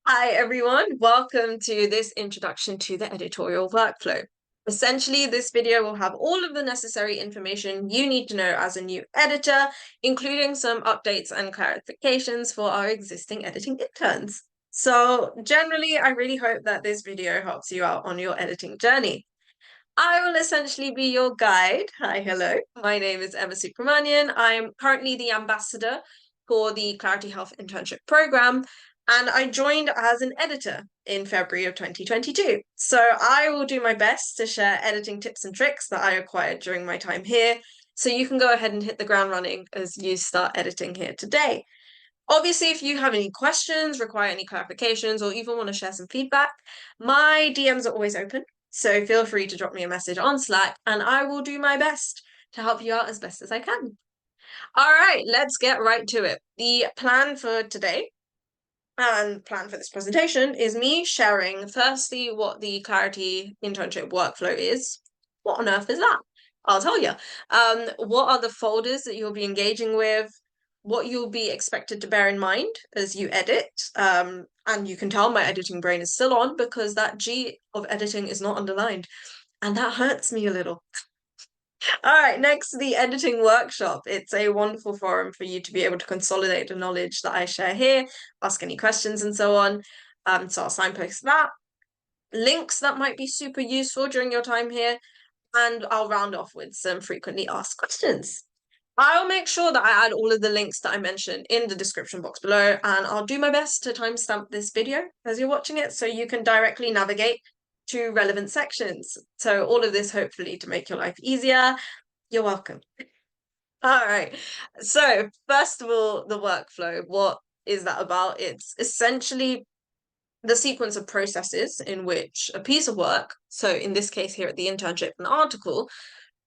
Hi, everyone. Welcome to this introduction to the editorial workflow. Essentially, this video will have all of the necessary information you need to know as a new editor, including some updates and clarifications for our existing editing interns. So generally, I really hope that this video helps you out on your editing journey. I will essentially be your guide. Hi, hello. My name is Emma Subramanian. I'm currently the ambassador for the Clarity Health Internship Program, and I joined as an editor in February of 2022. So I will do my best to share editing tips and tricks that I acquired during my time here, so you can go ahead and hit the ground running as you start editing here today. Obviously, if you have any questions, require any clarifications, or even want to share some feedback, my DMs are always open. So feel free to drop me a message on Slack and I will do my best to help you out as best as I can. All right, let's get right to it. The plan for today and plan for this presentation is me sharing firstly what the Klarity internship workflow is. What on earth is that? I'll tell you. What are the folders that you'll be engaging with? What you'll be expected to bear in mind as you edit. And you can tell my editing brain is still on because that G of editing is not underlined. And that hurts me a little. All right, next, the editing workshop. It's a wonderful forum for you to be able to consolidate the knowledge that I share here, ask any questions and so on. So I'll signpost that. Links that might be super useful during your time here, and I'll round off with some frequently asked questions. I'll make sure that I add all of the links that I mentioned in the description box below, and I'll do my best to timestamp this video as you're watching it so you can directly navigate to relevant sections. So all of this hopefully to make your life easier. You're welcome. All right. So first of all, the workflow. What is that about? It's essentially the sequence of processes in which a piece of work, so in this case here at the internship, an article,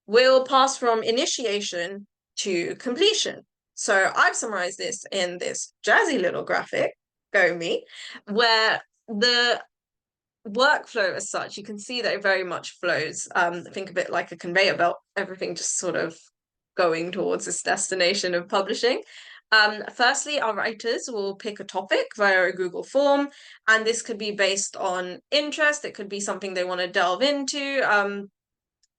will pass from initiation to completion. So I've summarized this in this jazzy little graphic, go me, where the workflow as such, you can see that it very much flows. Think of it like a conveyor belt, everything just sort of going towards this destination of publishing. Firstly, our writers will pick a topic via a Google form, and this could be based on interest. It could be something they want to delve into.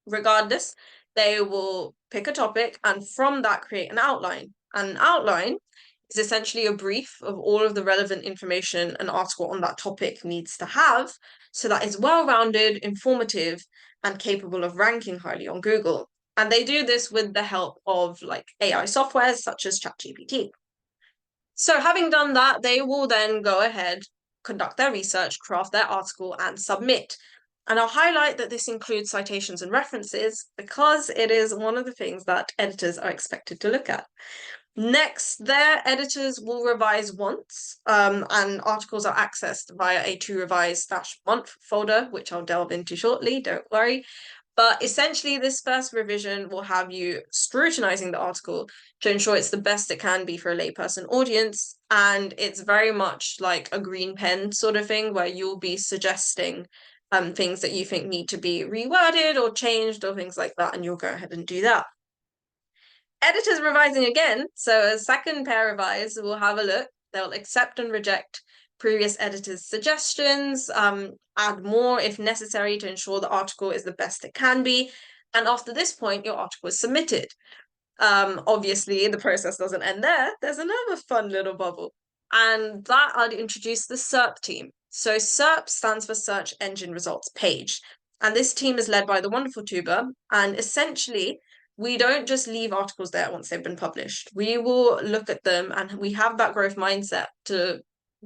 Regardless, they will pick a topic and from that create an outline. And an outline is essentially a brief of all of the relevant information an article on that topic needs to have, so that it's well-rounded, informative, and capable of ranking highly on Google. And they do this with the help of like AI softwares such as ChatGPT. So having done that, they will then go ahead, conduct their research, craft their article, and submit. And I'll highlight that this includes citations and references because it is one of the things that editors are expected to look at. Next, their editors will revise once, and articles are accessed via a to revise-month folder, which I'll delve into shortly, don't worry. But essentially, this first revision will have you scrutinizing the article to ensure it's the best it can be for a layperson audience. And it's very much like a green pen sort of thing where you'll be suggesting things that you think need to be reworded or changed or things like that, and you'll go ahead and do that. Editors revising again, so a second pair of eyes will have a look. They'll accept and reject previous editors' suggestions, add more if necessary to ensure the article is the best it can be. And after this point, your article is submitted. Obviously, the process doesn't end there. There's another fun little bubble. And that I'd introduce the SERP team. So SERP stands for Search Engine Results Page. And this team is led by the wonderful Tuba. And essentially, we don't just leave articles there once they've been published. We will look at them and we have that growth mindset to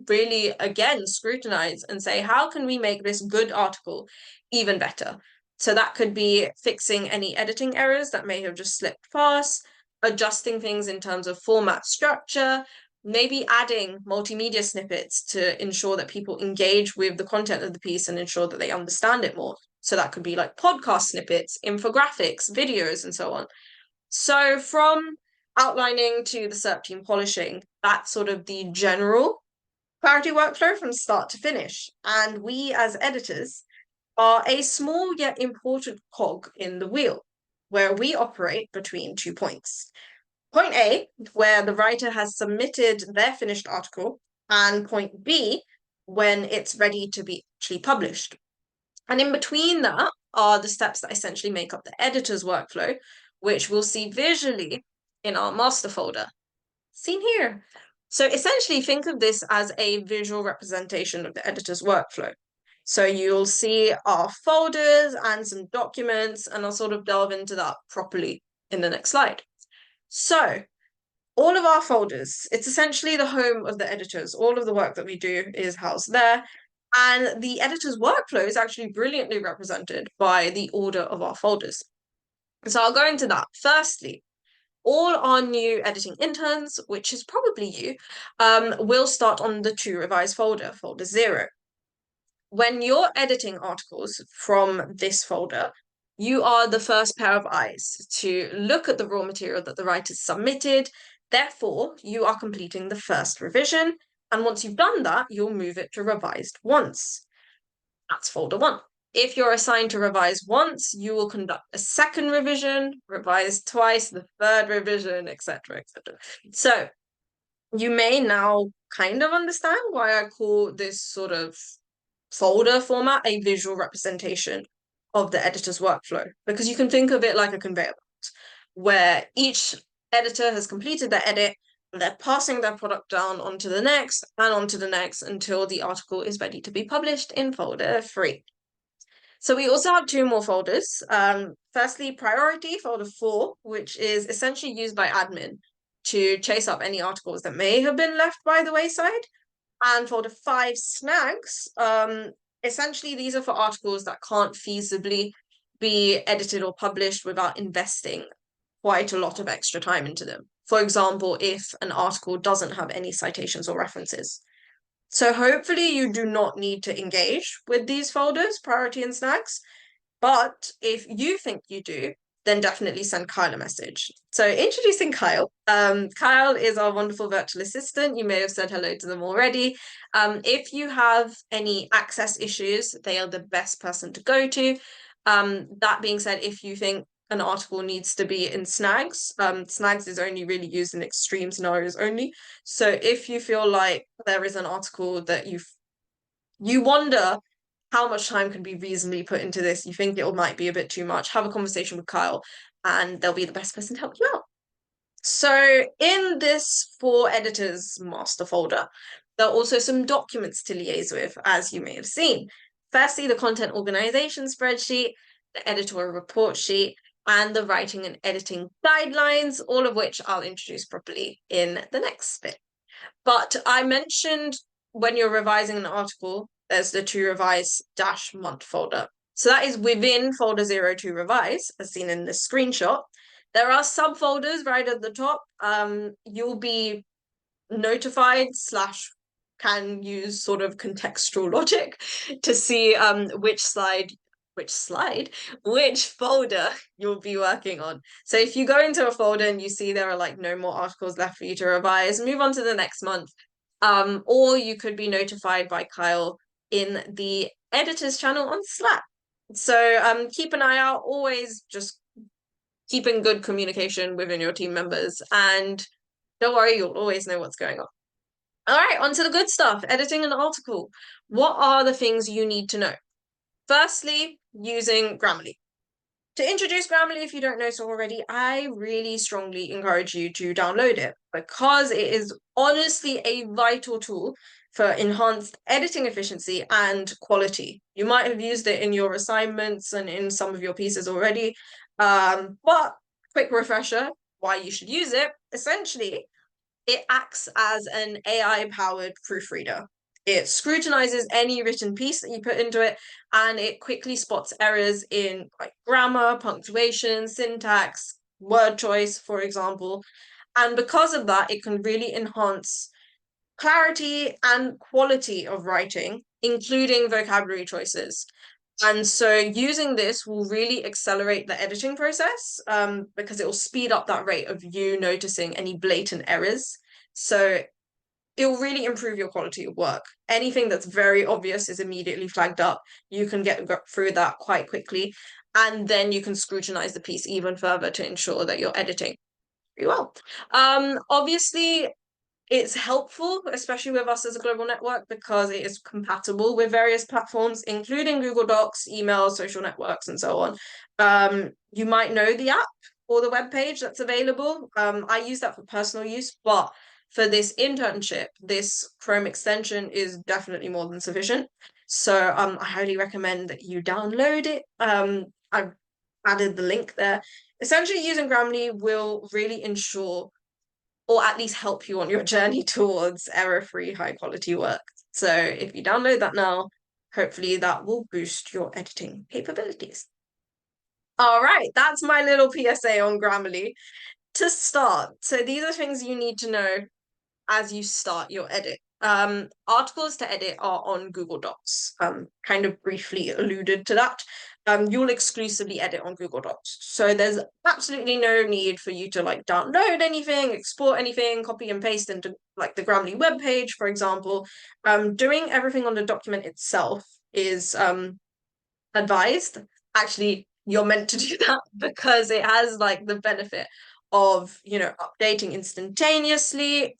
really, again, scrutinize and say, how can we make this good article even better? So that could be fixing any editing errors that may have just slipped past, adjusting things in terms of format structure, maybe adding multimedia snippets to ensure that people engage with the content of the piece and ensure that they understand it more. So that could be like podcast snippets, infographics, videos, and so on. So from outlining to the SERP team polishing, that's sort of the general Klarity workflow from start to finish. And we as editors are a small yet important cog in the wheel, where we operate between 2 points. Point A, where the writer has submitted their finished article, and point B, when it's ready to be actually published. And in between that are the steps that essentially make up the editor's workflow, which we'll see visually in our master folder, seen here. So essentially think of this as a visual representation of the editor's workflow. So you'll see our folders and some documents, and I'll sort of delve into that properly in the next slide. So all of our folders, it's essentially the home of the editors. All of the work that we do is housed there. And the editor's workflow is actually brilliantly represented by the order of our folders. So I'll go into that. Firstly, all our new editing interns, which is probably you, will start on the to revise folder, folder 0. When you're editing articles from this folder, you are the first pair of eyes to look at the raw material that the writers submitted. Therefore, you are completing the first revision. And once you've done that, you'll move it to revised once. That's folder 1. If you're assigned to revise once, you will conduct a second revision, revise twice, the third revision, etc., etc. So you may now kind of understand why I call this sort of folder format a visual representation of the editor's workflow, because you can think of it like a conveyor belt where each editor has completed their edit and they're passing their product down onto the next and onto the next until the article is ready to be published in folder 3. So we also have 2 more folders. Firstly, priority, folder 4, which is essentially used by admin to chase up any articles that may have been left by the wayside. And folder 5, snags. Essentially, these are for articles that can't feasibly be edited or published without investing quite a lot of extra time into them. For example, if an article doesn't have any citations or references. So hopefully you do not need to engage with these folders, priority and snags. But if you think you do, then definitely send Kyle a message. So introducing Kyle. Kyle is our wonderful virtual assistant. You may have said hello to them already. If you have any access issues, they are the best person to go to. That being said, if you think an article needs to be in snags, snags is only really used in extreme scenarios only. So if you feel like there is an article that you wonder how much time can be reasonably put into this, you think it might be a bit too much, have a conversation with Kyle and they'll be the best person to help you out. So in this for editors master folder, there are also some documents to liaise with, as you may have seen. Firstly, the Content Organisation Spreadsheet, the editorial report sheet, and the writing and editing guidelines, all of which I'll introduce properly in the next bit. But I mentioned when you're revising an article, there's the to revise -month folder. So that is within folder 0 to revise, as seen in this screenshot. There are subfolders right at the top. You'll be notified / can use sort of contextual logic to see which folder you'll be working on. So if you go into a folder and you see there are like no more articles left for you to revise, move on to the next month. Or you could be notified by Kyle in the editors channel on Slack. So keep an eye out, always just keep in good communication within your team members, and don't worry, you'll always know what's going on. All right, on to the good stuff, editing an article. What are the things you need to know? Firstly, using Grammarly. To introduce Grammarly, if you don't know so already, I really strongly encourage you to download it because it is honestly a vital tool for enhanced editing efficiency and quality. You might have used it in your assignments and in some of your pieces already, but quick refresher, why you should use it. Essentially, it acts as an AI-powered proofreader. It scrutinizes any written piece that you put into it, and it quickly spots errors in like grammar, punctuation, syntax, word choice, for example. And because of that, it can really enhance clarity and quality of writing, including vocabulary choices. And so using this will really accelerate the editing process because it will speed up that rate of you noticing any blatant errors. So it will really improve your quality of work. Anything that's very obvious is immediately flagged up. You can get through that quite quickly. And then you can scrutinize the piece even further to ensure that you're editing pretty well. Obviously, It's helpful, especially with us as a global network, because it is compatible with various platforms, including Google Docs, email, social networks, and so on. You might know the app or the web page that's available. I use that for personal use, but for this internship, this Chrome extension is definitely more than sufficient. So I highly recommend that you download it. I've added the link there. Essentially, using Grammarly will really ensure, or at least help you on your journey towards error-free, high-quality work. So if you download that now, hopefully that will boost your editing capabilities. All right, that's my little PSA on Grammarly. To start, so these are things you need to know as you start your edit. Articles to edit are on Google Docs. Kind of briefly alluded to that. You'll exclusively edit on Google Docs. So there's absolutely no need for you to like download anything, export anything, copy and paste into like the Grammarly webpage, for example. Doing everything on the document itself is advised. Actually, you're meant to do that because it has like the benefit of, you know, updating instantaneously.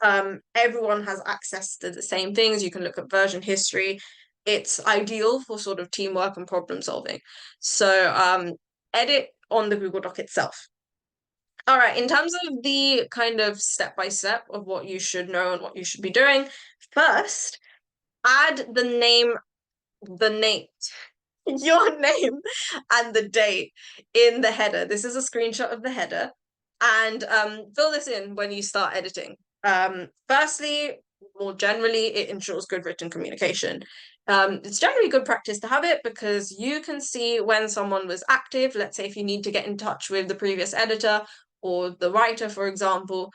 Everyone has access to the same things. You can look at version history. It's ideal for sort of teamwork and problem solving. So edit on the Google Doc itself. All right, in terms of the kind of step by step of what you should know and what you should be doing, first, add the name, your name and the date in the header. This is a screenshot of the header, and fill this in when you start editing. Firstly, more generally, it ensures good written communication. It's generally good practice to have it because you can see when someone was active. Let's say if you need to get in touch with the previous editor or the writer, for example,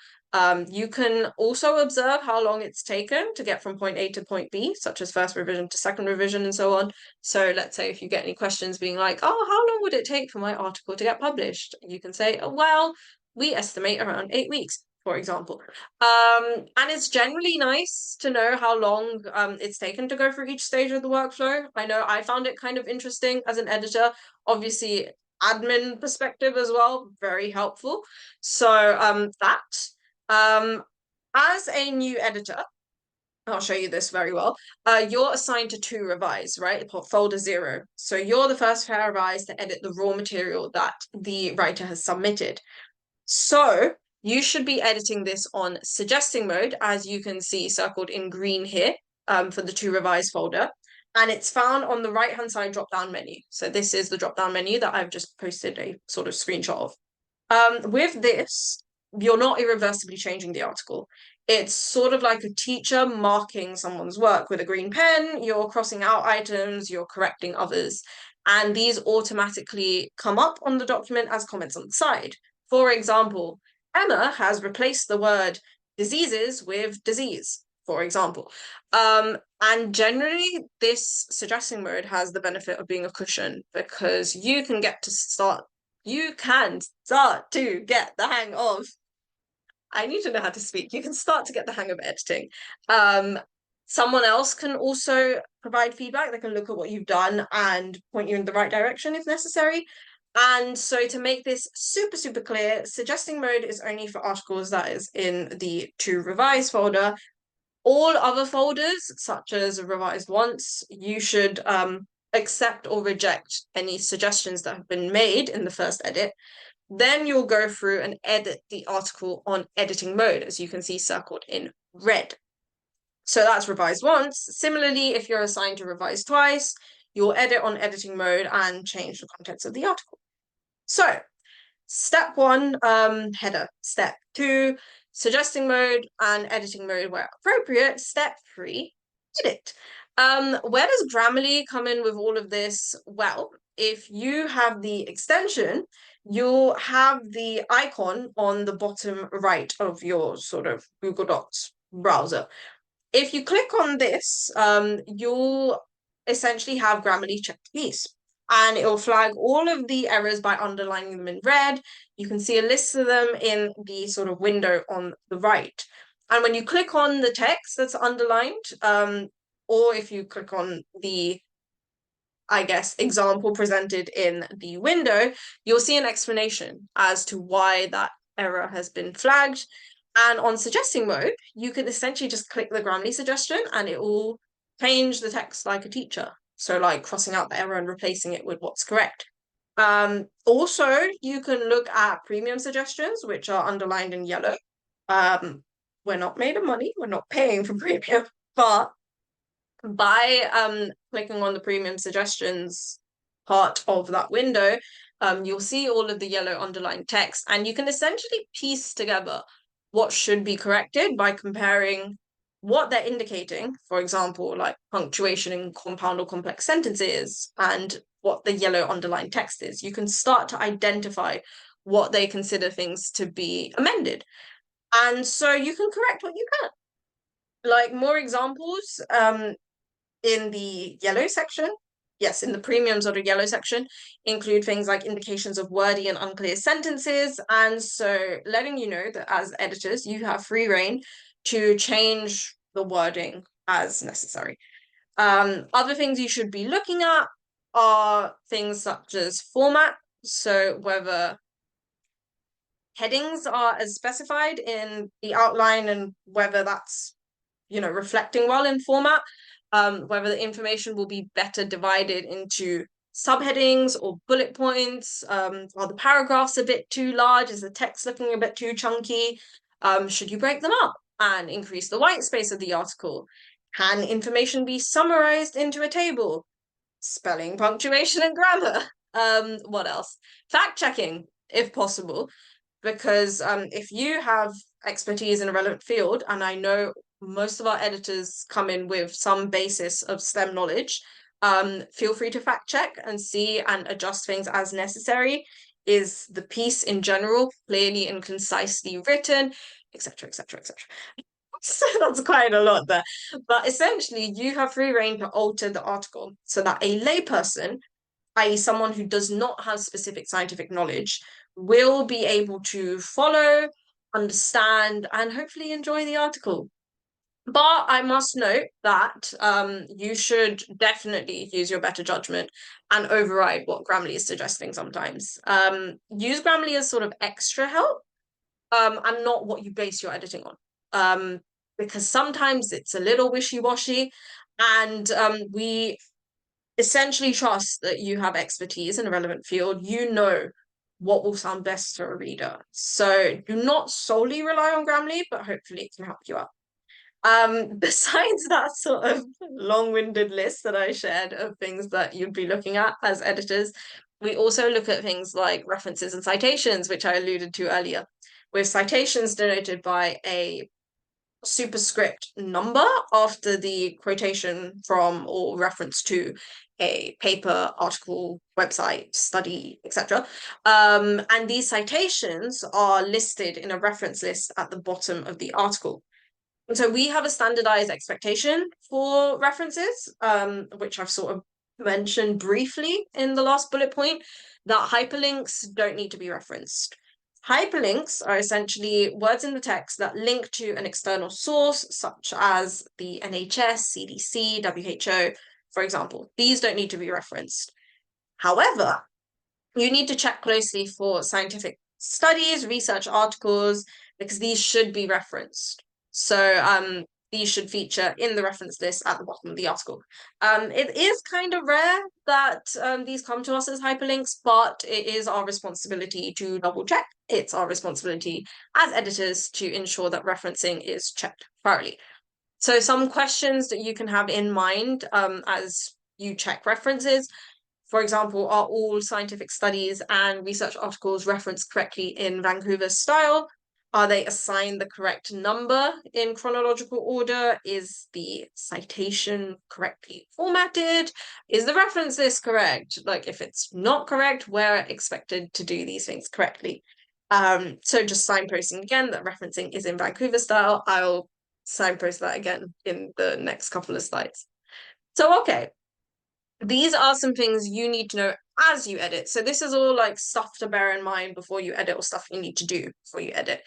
you can also observe how long it's taken to get from point A to point B, such as first revision to second revision and so on. So let's say if you get any questions being like, oh, how long would it take for my article to get published? You can say, oh, well, we estimate around 8 weeks, for example. And it's generally nice to know how long it's taken to go through each stage of the workflow. I know I found it kind of interesting as an editor. Obviously, admin perspective as well, very helpful. So as a new editor, I'll show you this very well. You're assigned to 2 revise, right? Folder 0. So you're the first pair of eyes to edit the raw material that the writer has submitted. So you should be editing this on suggesting mode, as you can see circled in green here, for the 2 revise folder. And it's found on the right-hand side drop-down menu. So this is the drop-down menu that I've just posted a sort of screenshot of. With this, you're not irreversibly changing the article. It's sort of like a teacher marking someone's work with a green pen. You're crossing out items, you're correcting others, and these automatically come up on the document as comments on the side. For example, Emma has replaced the word diseases with disease, for example. And generally, this suggesting mode has the benefit of being a cushion because you can start to get the hang of, I need to know how to speak. You can start to get the hang of editing. Someone else can also provide feedback. They can look at what you've done and point you in the right direction if necessary. And so to make this super, super clear, suggesting mode is only for articles that is in the to revise folder. All other folders, such as revised once, you should accept or reject any suggestions that have been made in the first edit. Then you'll go through and edit the article on editing mode, as you can see circled in red. So that's revised once. Similarly, if you're assigned to revise twice, you'll edit on editing mode and change the contents of the article. So step 1, header. Step 2, suggesting mode and editing mode where appropriate. Step 3, edit. Where does Grammarly come in with all of this? Well, if you have the extension, you'll have the icon on the bottom right of your sort of Google Docs browser. If you click on this, you'll essentially have Grammarly checked piece, and it will flag all of the errors by underlining them in red. You can see a list of them in the sort of window on the right. And when you click on the text that's underlined, or if you click on the, I guess, example presented in the window, you'll see an explanation as to why that error has been flagged. And on suggesting mode, you can essentially just click the Grammarly suggestion and it will change the text like a teacher. So like crossing out the error and replacing it with what's correct. Also, you can look at premium suggestions, which are underlined in yellow. We're not made of money, we're not paying for premium, but by clicking on the premium suggestions part of that window, you'll see all of the yellow underlined text, and you can essentially piece together what should be corrected by comparing what they're indicating, for example, like punctuation in compound or complex sentences, and what the yellow underlined text is. You can start to identify what they consider things to be amended. And so you can correct what you can. Like more examples, in the yellow section, yes, in the premiums or the yellow section, include things like indications of wordy and unclear sentences. And so letting you know that as editors, you have free reign to change the wording as necessary. Other things you should be looking at are things such as format. So whether headings are as specified in the outline and whether that's, reflecting well in format, whether the information will be better divided into subheadings or bullet points, are the paragraphs a bit too large, is the text looking a bit too chunky, should you break them up and increase the white space of the article? Can information be summarized into a table? Spelling, punctuation, and grammar. What else? Fact checking, if possible, because if you have expertise in a relevant field, and I know most of our editors come in with some basis of STEM knowledge, feel free to fact check and see and adjust things as necessary. Is the piece in general clearly and concisely written, etc., etc., etc. So that's quite a lot there. But essentially, you have free reign to alter the article so that a layperson, i.e., someone who does not have specific scientific knowledge, will be able to follow, understand, and hopefully enjoy the article. But I must note that you should definitely use your better judgment and override what Grammarly is suggesting sometimes. Use Grammarly as sort of extra help, and not what you base your editing on. Because sometimes it's a little wishy-washy, and we essentially trust that you have expertise in a relevant field. You know what will sound best to a reader. So do not solely rely on Grammarly, but hopefully it can help you out. Besides that sort of long-winded list that I shared of things that you'd be looking at as editors, we also look at things like references and citations, which I alluded to earlier, with citations denoted by a superscript number after the quotation from or reference to a paper, article, website, study, etc. And these citations are listed in a reference list at the bottom of the article. And so we have a standardized expectation for references, which I've sort of mentioned briefly in the last bullet point, that hyperlinks don't need to be referenced. Hyperlinks are essentially words in the text that link to an external source, such as the NHS, CDC, WHO, for example. These don't need to be referenced. However, you need to check closely for scientific studies, research articles, because these should be referenced. So these should feature in the reference list at the bottom of the article. It is kind of rare that these come to us as hyperlinks, but it is our responsibility to double check. It's our responsibility as editors to ensure that referencing is checked thoroughly. So some questions that you can have in mind as you check references. For example, are all scientific studies and research articles referenced correctly in Vancouver style? Are they assigned the correct number in chronological order? Is the citation correctly formatted? Is the reference list correct? Like, if it's not correct, we're expected to do these things correctly. So just signposting again that referencing is in Vancouver style. I'll signpost that again in the next couple of slides. So, okay, these are some things you need to know as you edit. So this is all like stuff to bear in mind before you edit, or stuff you need to do before you edit.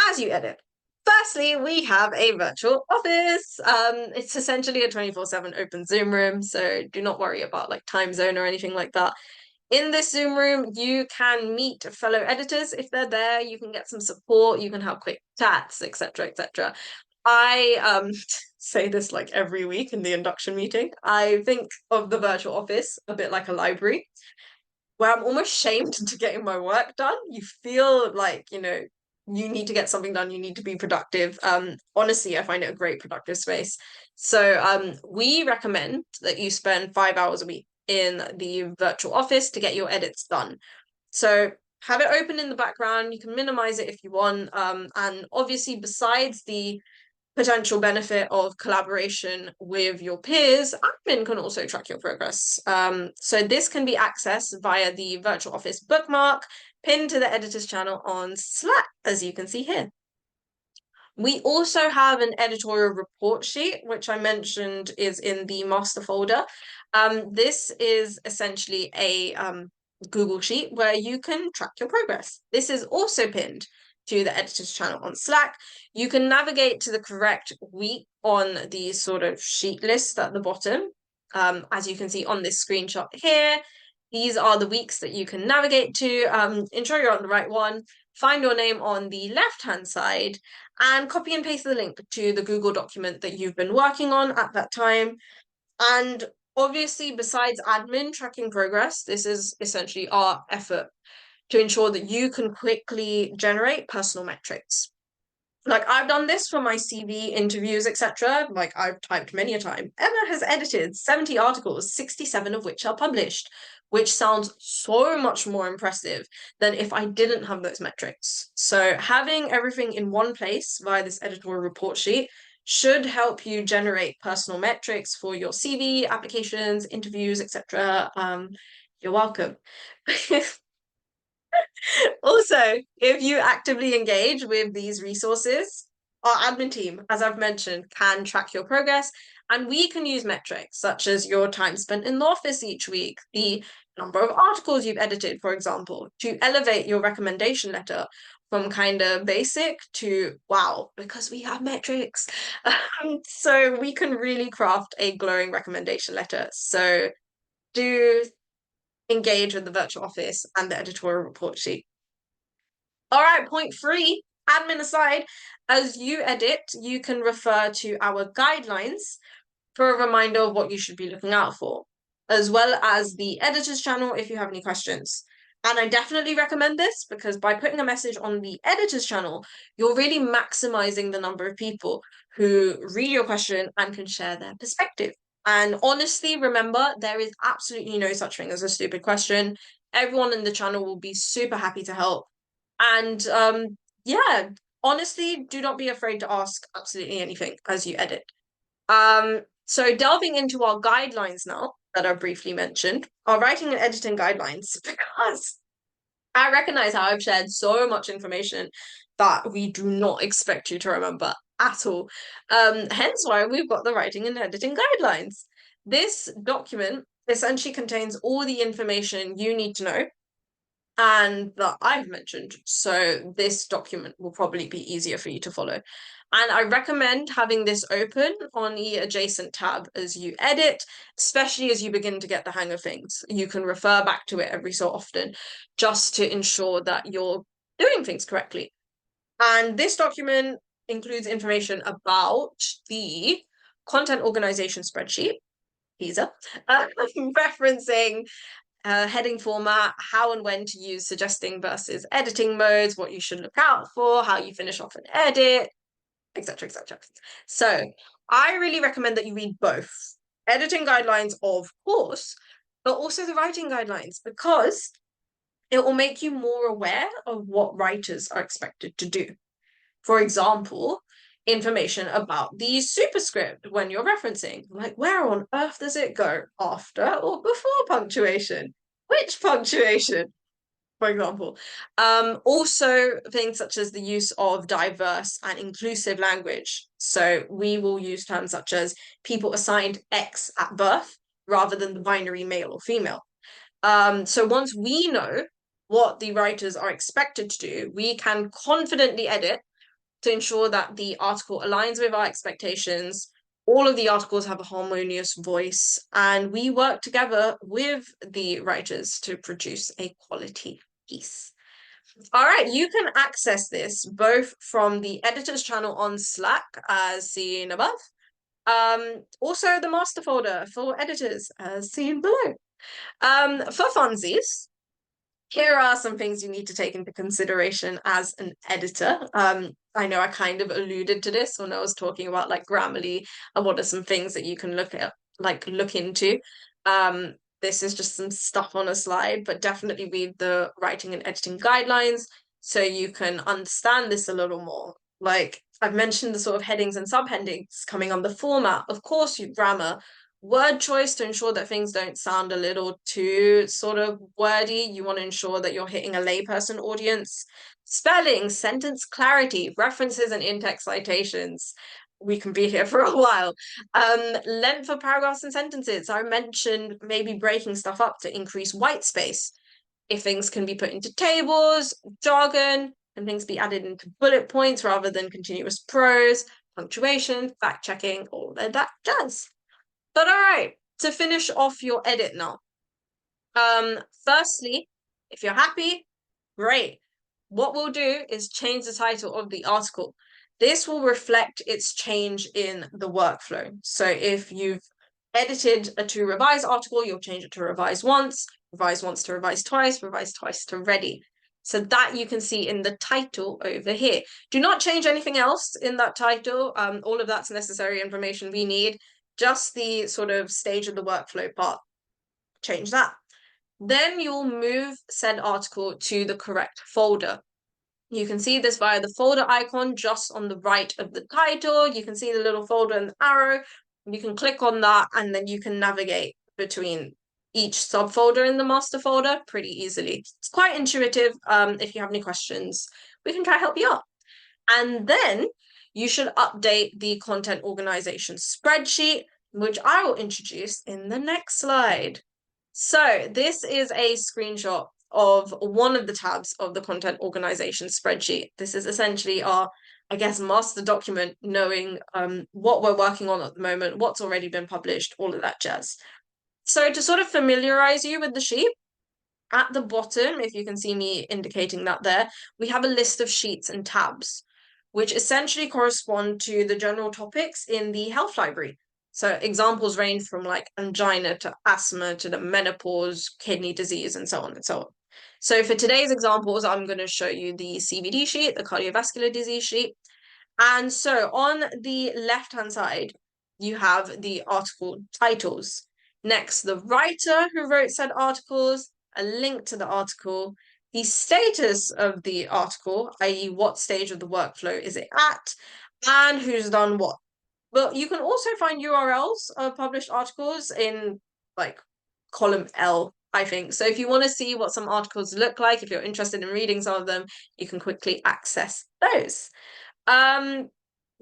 As you edit, firstly, we have a virtual office. It's essentially a 24/7 open Zoom room, so do not worry about like time zone or anything like that. In this Zoom room, you can meet fellow editors if they're there. You can get some support. You can have quick chats, etc., etc. I say this like every week in the induction meeting. I think of the virtual office a bit like a library where I'm almost shamed into getting my work done. You feel like, you need to get something done, you need to be productive. Honestly, I find it a great productive space. So we recommend that you spend 5 hours a week in the virtual office to get your edits done. So have it open in the background. You can minimize it if you want. And obviously, besides the potential benefit of collaboration with your peers, admin can also track your progress. So this can be accessed via the virtual office bookmark pinned to the editor's channel on Slack, as you can see here. We also have an editorial report sheet, which I mentioned is in the master folder. This is essentially a Google Sheet where you can track your progress. This is also pinned to the editor's channel on Slack. You can navigate to the correct week on the sort of sheet list at the bottom. As you can see on this screenshot here, these are the weeks that you can navigate to. Ensure you're on the right one. Find your name on the left-hand side and copy and paste the link to the Google document that you've been working on at that time. And obviously, besides admin tracking progress, this is essentially our effort to ensure that you can quickly generate personal metrics. Like, I've done this for my CV, interviews, etc. Like, I've typed many a time. Emma has edited 70 articles, 67 of which are published, which sounds so much more impressive than if I didn't have those metrics. So having everything in one place via this editorial report sheet should help you generate personal metrics for your CV, applications, interviews, etc. You're welcome. Also, if you actively engage with these resources, our admin team, as I've mentioned, can track your progress, and we can use metrics such as your time spent in the office each week, the number of articles you've edited, for example, to elevate your recommendation letter from kind of basic to wow, because we have metrics. So we can really craft a glowing recommendation letter. So do engage with the virtual office and the editorial report sheet. All right, point 3, admin aside, as you edit, you can refer to our guidelines for a reminder of what you should be looking out for, as well as the editor's channel if you have any questions. And I definitely recommend this because by putting a message on the editor's channel, you're really maximizing the number of people who read your question and can share their perspective. And honestly, remember, there is absolutely no such thing as a stupid question. Everyone in the channel will be super happy to help. And yeah, honestly, do not be afraid to ask absolutely anything as you edit. So delving into our guidelines now that are briefly mentioned, our writing and editing guidelines, because I recognize how I've shared so much information that we do not expect you to remember at all. Hence why we've got the writing and editing guidelines. This document essentially contains all the information you need to know and that I've mentioned. So this document will probably be easier for you to follow. And I recommend having this open on the adjacent tab as you edit, especially as you begin to get the hang of things. You can refer back to it every so often just to ensure that you're doing things correctly. And this document includes information about the Content Organisation Spreadsheet, PISA, referencing heading format, how and when to use suggesting versus editing modes, what you should look out for, how you finish off an edit, etc., etc. So I really recommend that you read both editing guidelines, of course, but also the writing guidelines because it will make you more aware of what writers are expected to do. For example, information about the superscript when you're referencing. Like, where on earth does it go? After or before punctuation? Which punctuation? For example. Also, things such as the use of diverse and inclusive language. So we will use terms such as people assigned X at birth rather than the binary male or female. So once we know what the writers are expected to do, we can confidently edit to ensure that the article aligns with our expectations all of the articles have a harmonious voice, and we work together with the writers to produce a quality piece. All right, you can access this both from the editor's channel on Slack, as seen above, also the master folder for editors, as seen below. For funsies, here are some things you need to take into consideration as an editor. I know I kind of alluded to this when I was talking about like Grammarly and what are some things that you can look at, like look into. This is just some stuff on a slide, but definitely read the writing and editing guidelines so you can understand this a little more. Like I've mentioned the sort of headings and subheadings coming on the format, of course, you grammar, word choice to ensure that things don't sound a little too sort of wordy. You want to ensure that you're hitting a layperson audience. Spelling, sentence clarity, references and in-text citations. We can be here for a while. Length of paragraphs and sentences. I mentioned maybe breaking stuff up to increase white space. If things can be put into tables, jargon, and things be added into bullet points rather than continuous prose, punctuation, fact checking, all of that jazz. But all right, to finish off your edit now. Firstly, if you're happy, great. What we'll do is change the title of the article. This will reflect its change in the workflow. So if you've edited a to revise article, you'll change it to revise once to revise twice to ready. So that you can see in the title over here. Do not change anything else in that title. All of that's necessary information we need. Just the sort of stage of the workflow part. Change that. Then you'll move said article to the correct folder. You can see this via the folder icon just on the right of the title. You can see the little folder and the arrow. You can click on that and then you can navigate between each subfolder in the master folder pretty easily. It's quite intuitive. If you have any questions, we can try to help you out. And then you should update the content organization spreadsheet, which I will introduce in the next slide. So this is a screenshot of one of the tabs of the content organization spreadsheet. This is essentially our, I guess, master document, knowing what we're working on at the moment, what's already been published, all of that jazz. So to sort of familiarize you with the sheet, at the bottom, if you can see me indicating that there, we have a list of sheets and tabs, which essentially correspond to the general topics in the health library. So examples range from like angina to asthma to the menopause, kidney disease, and so on and so on. So for today's examples, I'm going to show you the CVD sheet, the cardiovascular disease sheet. And so on the left-hand side, you have the article titles. Next, the writer who wrote said articles, a link to the article, the status of the article, i.e. what stage of the workflow is it at, and who's done what. But you can also find URLs of published articles in like column L, I think. So if you want to see what some articles look like, if you're interested in reading some of them, you can quickly access those.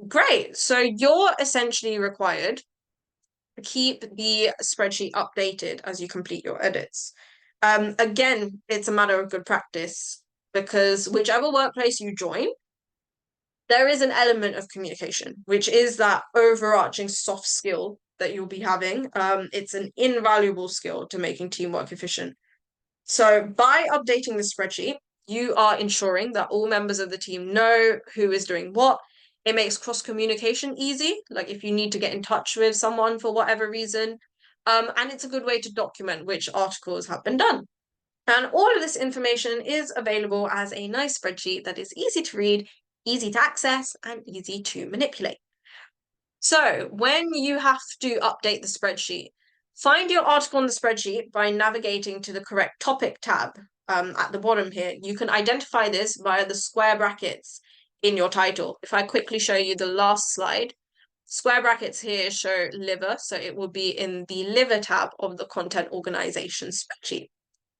Great. So you're essentially required to keep the spreadsheet updated as you complete your edits. Again, it's a matter of good practice because whichever workplace you join, there is an element of communication, which is that overarching soft skill that you'll be having. It's an invaluable skill to making teamwork efficient. So by updating the spreadsheet, you are ensuring that all members of the team know who is doing what. It makes cross-communication easy, like if you need to get in touch with someone for whatever reason. And it's a good way to document which articles have been done. And all of this information is available as a nice spreadsheet that is easy to read, easy to access, and easy to manipulate. So when you have to update the spreadsheet, find your article on the spreadsheet by navigating to the correct topic tab at the bottom here. You can identify this via the square brackets in your title. If I quickly show you the last slide, square brackets here show liver, so it will be in the liver tab of the content organization spreadsheet,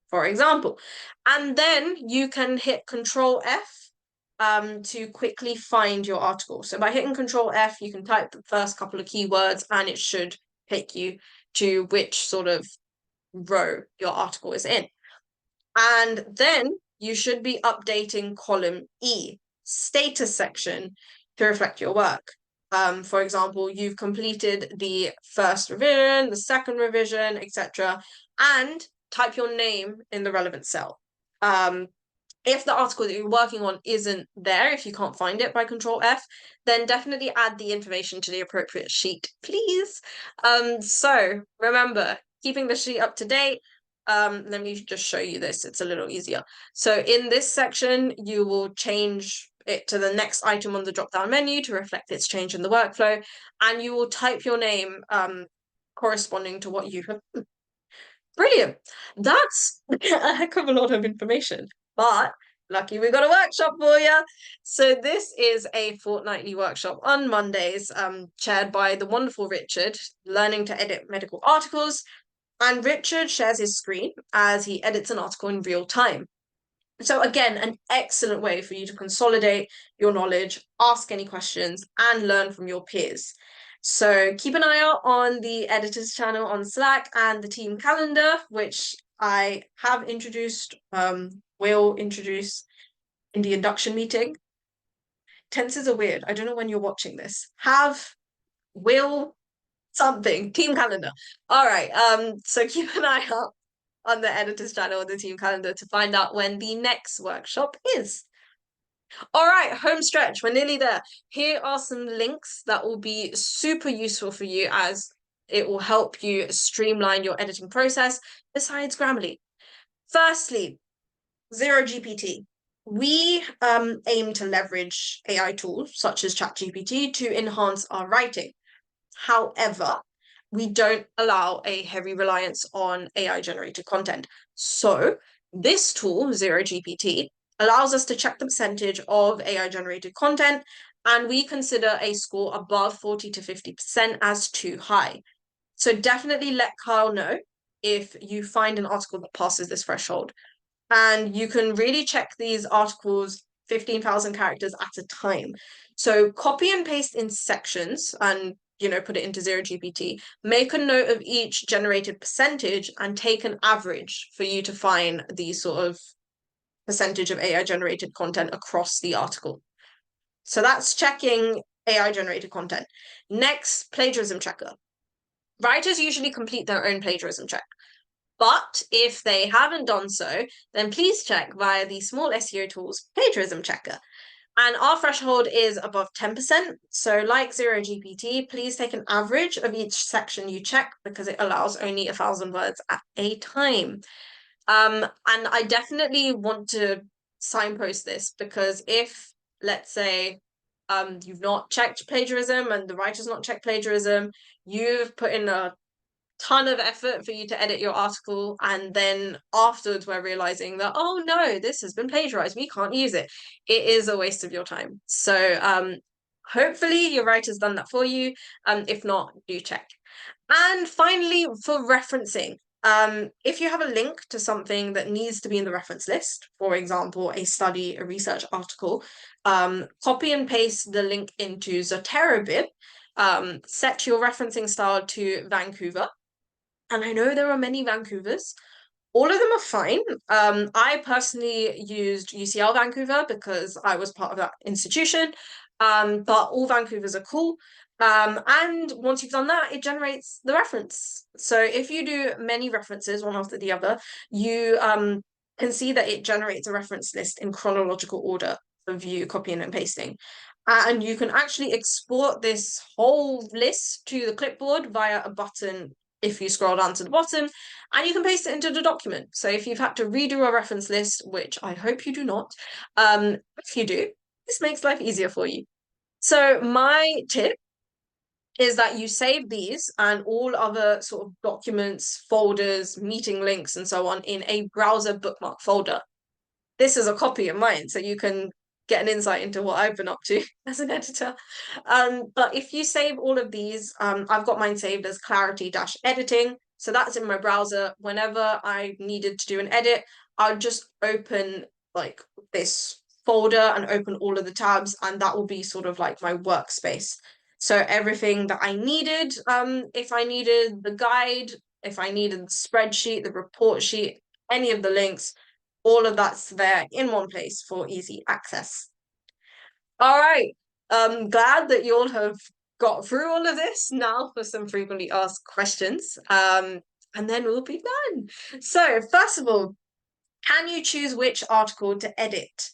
for example. And then you can hit Control F to quickly find your article. So by hitting Control F, you can type the first couple of keywords and it should take you to which sort of row your article is in. And then you should be updating column E, status section, to reflect your work. For example, you've completed the first revision, the second revision, etc., and type your name in the relevant cell. If the article that you're working on isn't there, if you can't find it by Control F, then definitely add the information to the appropriate sheet, please. So remember, keeping the sheet up to date. Let me just show you this. It's a little easier. So in this section, you will change it to the next item on the drop-down menu to reflect its change in the workflow, and you will type your name corresponding to what you have. Brilliant. That's a heck of a lot of information, but lucky we got a workshop for you. So this is a fortnightly workshop on Mondays, chaired by the wonderful Richard, learning to edit medical articles. And Richard shares his screen as he edits an article in real time. So again, an excellent way for you to consolidate your knowledge, ask any questions, and learn from your peers. So keep an eye out on the editors channel on Slack and the team calendar, which I have introduced, will introduce in the induction meeting. Tenses are weird. I don't know when you're watching this. Will, something, team calendar. All right. So keep an eye out on the editors channel or the team calendar to find out when the next workshop is. All right, home stretch, we're nearly there. Here are some links that will be super useful for you as it will help you streamline your editing process besides Grammarly. Firstly, ZeroGPT. We aim to leverage AI tools such as ChatGPT to enhance our writing. However, we don't allow a heavy reliance on AI-generated content. So this tool, ZeroGPT, allows us to check the percentage of AI-generated content, and we consider a score above 40 to 50% as too high. So definitely let Kyle know if you find an article that passes this threshold. And you can really check these articles 15,000 characters at a time. So copy and paste in sections and put it into ZeroGPT. Make a note of each generated percentage and take an average for you to find the sort of percentage of AI generated content across the article. So that's checking AI generated content. Next, plagiarism checker. Writers usually complete their own plagiarism check. But if they haven't done so, then please check via the small SEO tools Plagiarism Checker. And our threshold is above 10%. So like ZeroGPT, please take an average of each section you check because it allows only 1,000 words at a time. And I definitely want to signpost this because if, let's say, you've not checked plagiarism and the writer's not checked plagiarism, you've put in a ton of effort for you to edit your article, and then afterwards we're realizing that, oh no, this has been plagiarized, we can't use it. It is a waste of your time. So hopefully your writer's done that for you. If not, do check. And finally, for referencing, if you have a link to something that needs to be in the reference list, for example, a study, a research article, copy and paste the link into ZeroBib, set your referencing style to Vancouver. And I know there are many Vancouvers. All of them are fine. I personally used UCL Vancouver because I was part of that institution. But all Vancouvers are cool. And once you've done that, it generates the reference. So if you do many references one after the other, you can see that it generates a reference list in chronological order for view, copying, and pasting. And you can actually export this whole list to the clipboard via a button if you scroll down to the bottom, and you can paste it into the document. So if you've had to redo a reference list, which I hope you do not, if you do, this makes life easier for you. So my tip is that you save these and all other sort of documents, folders, meeting links, and so on in a browser bookmark folder. This is a copy of mine, so you can get an insight into what I've been up to as an editor. But if you save all of these, I've got mine saved as Klarity-editing. So that's in my browser. Whenever I needed to do an edit, I'll just open like this folder and open all of the tabs, and that will be sort of like my workspace. So everything that I needed, if I needed the guide, if I needed the spreadsheet, the report sheet, any of the links, all of that's there in one place for easy access. All right. Glad that you all have got through all of this. Now for some frequently asked questions, and then we'll be done. So first of all, can you choose which article to edit?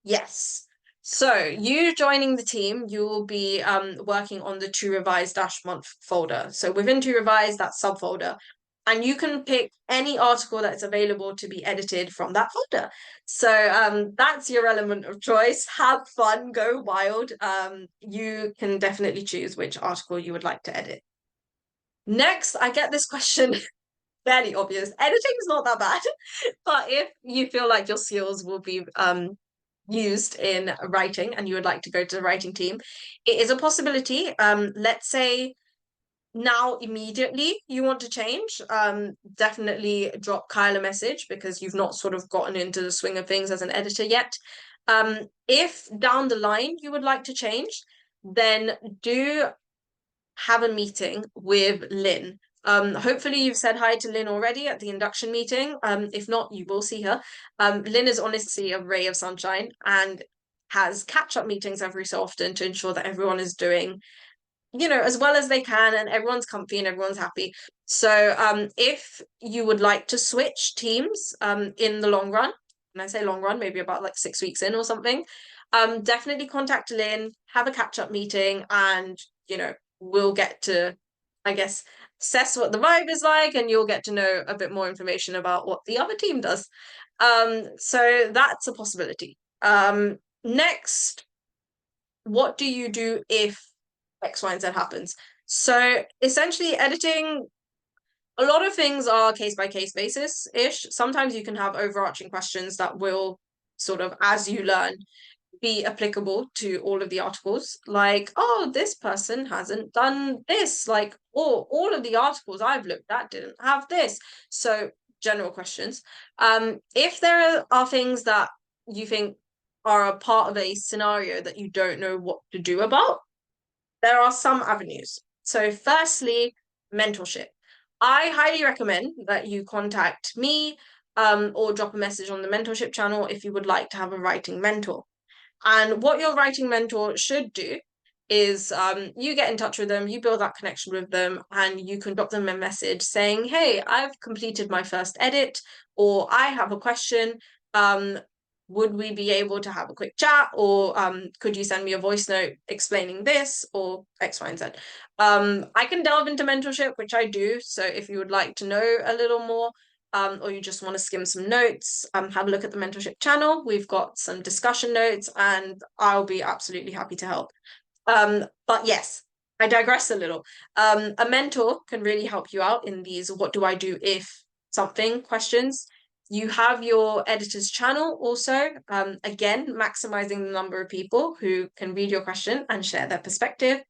Yes. So you joining the team, you will be working on the to revise dash month folder. So within to revise, that subfolder, and you can pick any article that's available to be edited from that folder. So that's your element of choice. Have fun, go wild. You can definitely choose which article you would like to edit. Next, I get this question fairly obvious. Editing is not that bad, but if you feel like your skills will be used in writing and you would like to go to the writing team, it is a possibility. Let's say now immediately you want to change, definitely drop Kyle a message because you've not sort of gotten into the swing of things as an editor yet. If down the line you would like to change, then do have a meeting with Lynn. Hopefully you've said hi to Lynn already at the induction meeting. If not, you will see her. Lynn is honestly a ray of sunshine and has catch-up meetings every so often to ensure that everyone is doing, as well as they can and everyone's comfy and everyone's happy. So if you would like to switch teams in the long run, and I say long run, maybe about like 6 weeks in or something, definitely contact Lynn, have a catch-up meeting, and we'll get to, I guess, assess what the vibe is like, and you'll get to know a bit more information about what the other team does. So that's a possibility. Next, what do you do if X, Y, and Z happens? So essentially, editing, a lot of things are case by case basis ish. Sometimes you can have overarching questions that will sort of, as you learn, be applicable to all of the articles. Like, oh, this person hasn't done this. Like, oh, all of the articles I've looked at didn't have this. So general questions. If there are things that you think are a part of a scenario that you don't know what to do about, there are some avenues. So firstly, mentorship. I highly recommend that you contact me or drop a message on the mentorship channel if you would like to have a writing mentor. And what your writing mentor should do is you get in touch with them, you build that connection with them, and you can drop them a message saying, hey, I've completed my first edit, or I have a question. Would we be able to have a quick chat, or could you send me a voice note explaining this, or X, Y, and Z? I can delve into mentorship, which I do. So if you would like to know a little more, or you just want to skim some notes, have a look at the mentorship channel. We've got some discussion notes and I'll be absolutely happy to help. But yes, I digress a little. A mentor can really help you out in these what do I do if something questions. You have your editor's channel also, again, maximizing the number of people who can read your question and share their perspective.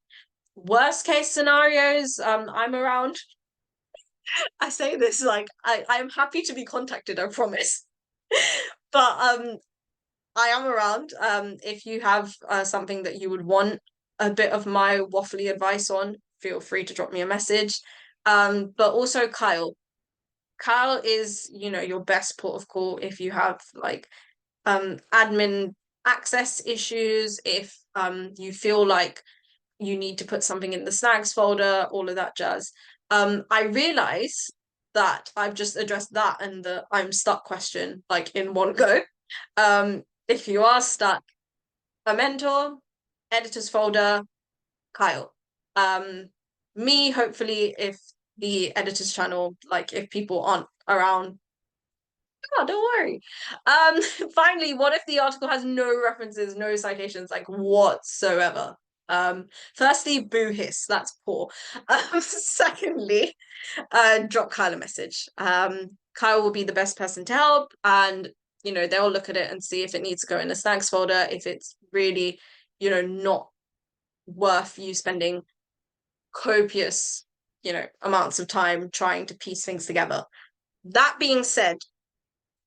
Worst case scenarios, I'm around. I say this like I'm happy to be contacted, I promise. But I am around. If you have something that you would want a bit of my waffly advice on, feel free to drop me a message. But also Kyle. Kyle is, your best port of call if you have like admin access issues, if you feel like you need to put something in the snags folder, all of that jazz. I realize that I've just addressed that and the I'm stuck question like in one go. If you are stuck, a mentor, editor's folder, Kyle. Me, hopefully, if the editor's channel, like if people aren't around, oh, don't worry. Finally, what if the article has no references, no citations, like whatsoever? Firstly, boo hiss, that's poor. Secondly, drop Kyle a message. Kyle will be the best person to help, and they'll look at it and see if it needs to go in the snags folder, if it's really, not worth you spending copious, amounts of time trying to piece things together. That being said,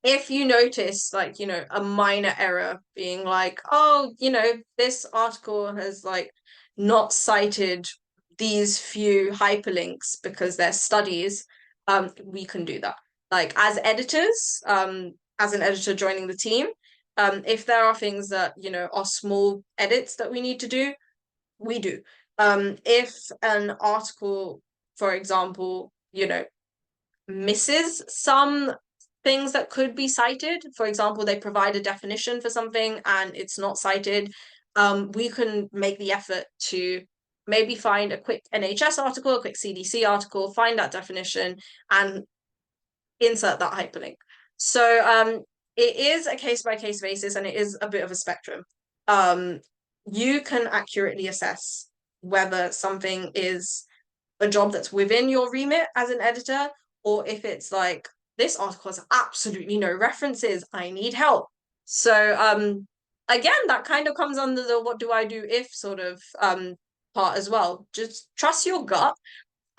if you notice like a minor error being like, oh, this article has like not cited these few hyperlinks because they're studies, we can do that. Like as editors, as an editor joining the team, if there are things that are small edits that we need to do, we do. If an article, for example, misses some things that could be cited. For example, they provide a definition for something and it's not cited. We can make the effort to maybe find a quick NHS article, a quick CDC article, find that definition and insert that hyperlink. So it is a case-by-case basis and it is a bit of a spectrum. You can accurately assess whether something is a job that's within your remit as an editor, or if it's like, this article has absolutely no references, I need help. So again, that kind of comes under the what do I do if sort of part as well. Just trust your gut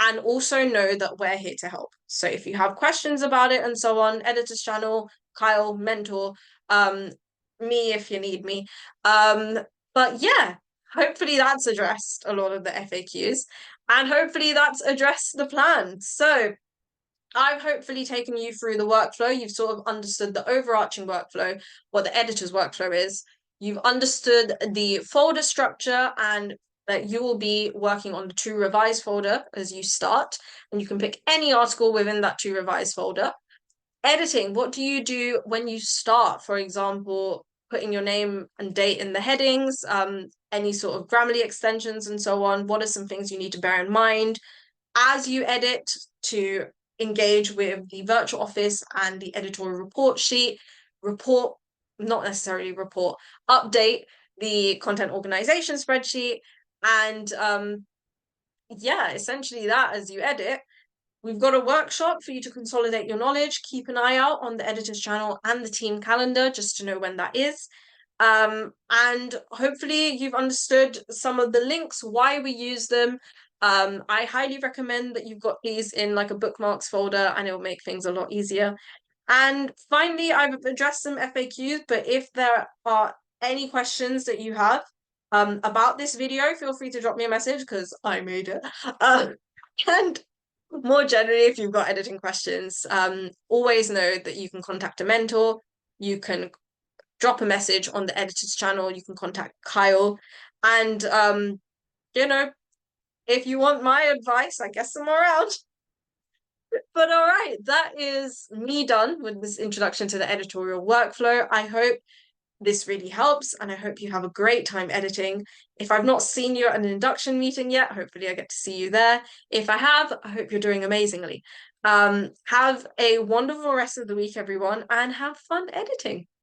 and also know that we're here to help. So if you have questions about it and so on, editor's channel, Kyle, mentor, me if you need me. But yeah, hopefully that's addressed a lot of the FAQs and hopefully that's addressed the plan. So I've hopefully taken you through the workflow. You've sort of understood the overarching workflow, what the editor's workflow is. You've understood the folder structure and that you will be working on the to revise folder as you start, and you can pick any article within that to revise folder. Editing, what do you do when you start? For example, putting your name and date in the headings, any sort of Grammarly extensions and so on. What are some things you need to bear in mind as you edit to engage with the virtual office and the editorial report sheet, not necessarily report, update the content organization spreadsheet, and yeah, essentially that as you edit. We've got a workshop for you to consolidate your knowledge. Keep an eye out on the editor's channel and the team calendar just to know when that is. And hopefully you've understood some of the links, why we use them. I highly recommend that you've got these in like a bookmarks folder and it will make things a lot easier. And finally, I've addressed some FAQs, but if there are any questions that you have about this video, feel free to drop me a message because I made it. And more generally, if you've got editing questions, always know that you can contact a mentor, you can drop a message on the editor's channel, you can contact Kyle, and if you want my advice, I guess I'm around. But all right, that is me done with this introduction to the editorial workflow. I hope this really helps and I hope you have a great time editing. If I've not seen you at an induction meeting yet, hopefully I get to see you there. If I have, I hope you're doing amazingly. Have a wonderful rest of the week, everyone, and have fun editing.